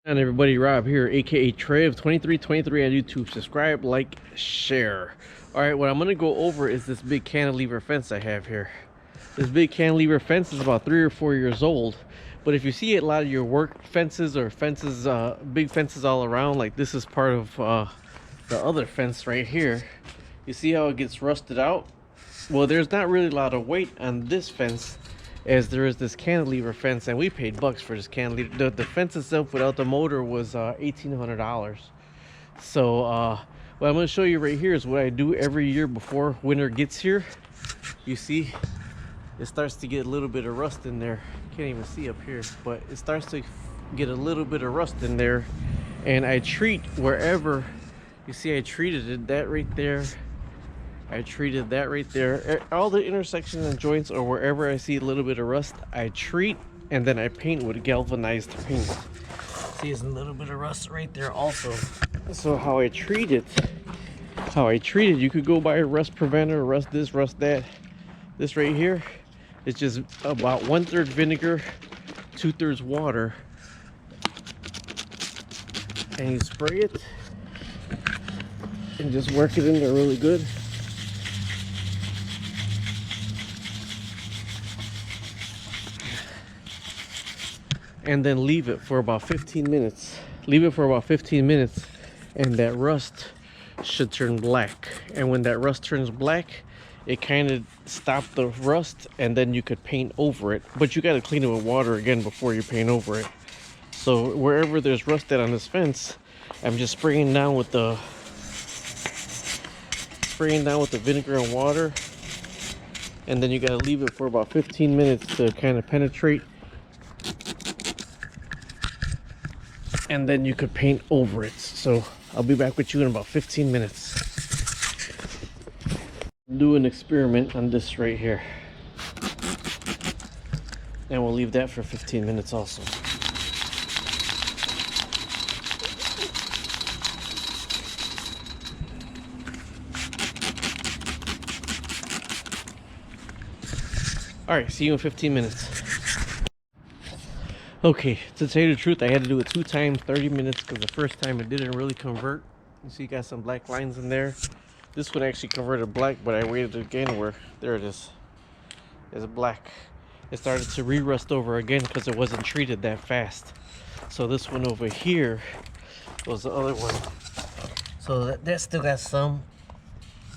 And everybody, Rob here, aka Trev2323 on YouTube. Subscribe, like, share. Alright, what I'm gonna go over is this big cantilever fence I have here. This big cantilever fence is about 3 or 4 years old, but if you see a lot of your work fences or fences, big fences all around, like this is part of the other fence right here. You see how it gets rusted out? Well, there's not really a lot of weight on this fence as there is this cantilever fence, and we paid bucks for this cantilever. The fence itself without the motor was $1,800. So what I'm going to show you right here is what I do every year before winter gets here. You see it starts to get a little bit of rust in there. Can't even see up here, but it starts to get a little bit of rust in there, and I treat wherever you see I treated it, that right there. I treated that right there. All the intersections and joints, or wherever I see a little bit of rust, I treat, and then I paint with galvanized paint. See, there's a little bit of rust right there also. So how I treat it, you could go buy a rust preventer, rust this, rust that. This right here is just about 1/3 vinegar, 2/3 water, and you spray it and just work it in there really good. And then leave it for about 15 minutes. Leave it for about 15 minutes, and that rust should turn black. And when that rust turns black, it kind of stops the rust, and then you could paint over it. But you got to clean it with water again before you paint over it. So wherever there's rust on this fence, I'm just spraying down with the vinegar and water, and then you got to leave it for about 15 minutes to kind of penetrate. And then you could paint over it. So I'll be back with you in about 15 minutes. Do an experiment on this right here, and we'll leave that for 15 minutes also. All right, see you in 15 minutes. Okay, to tell you the truth, I had to do it 2 times, 30 minutes, because the first time it didn't really convert. You see, you got some black lines in there. This one actually converted black, but I waited again where, there it is. It's black. It started to re-rust over again because it wasn't treated that fast. So this one over here was the other one. So that still got some,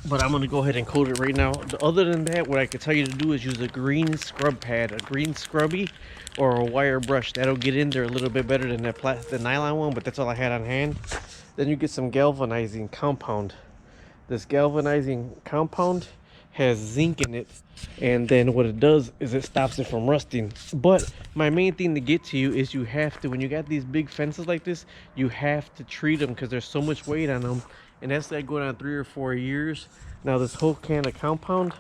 but I'm gonna go ahead and coat it right now. Other than that, what I could tell you to do is use a green scrub pad, a green scrubby, or a wire brush. That'll get in there a little bit better than the nylon one, but that's all I had on hand. Then you get some galvanizing compound. This galvanizing compound has zinc in it, and then what it does is it stops it from rusting. But my main thing to get to you is you have to, when you got these big fences like this, you have to treat them because there's so much weight on them, and that's like going on 3 or 4 years. Now this whole can of compound,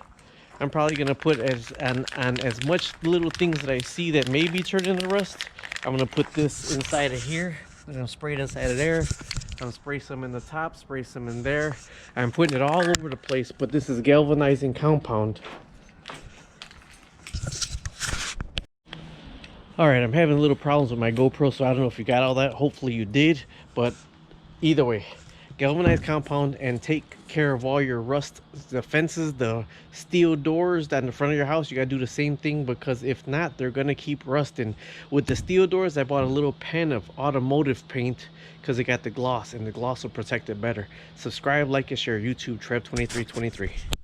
I'm probably gonna put on as much little things that I see that may be turned into rust. I'm gonna put this inside of here. I'm gonna spray it inside of there. I'm gonna spray some in the top, spray some in there. I'm putting it all over the place, but this is galvanizing compound. All right, I'm having a little problems with my GoPro, so I don't know if you got all that. Hopefully you did, but either way, galvanized compound, and take care of all your rust, the fences, the steel doors that in the front of your house. You gotta do the same thing, because if not, they're gonna keep rusting. With the steel doors, I bought a little pen of automotive paint because it got the gloss, and the gloss will protect it better. Subscribe, like, and share. YouTube, Trev2323.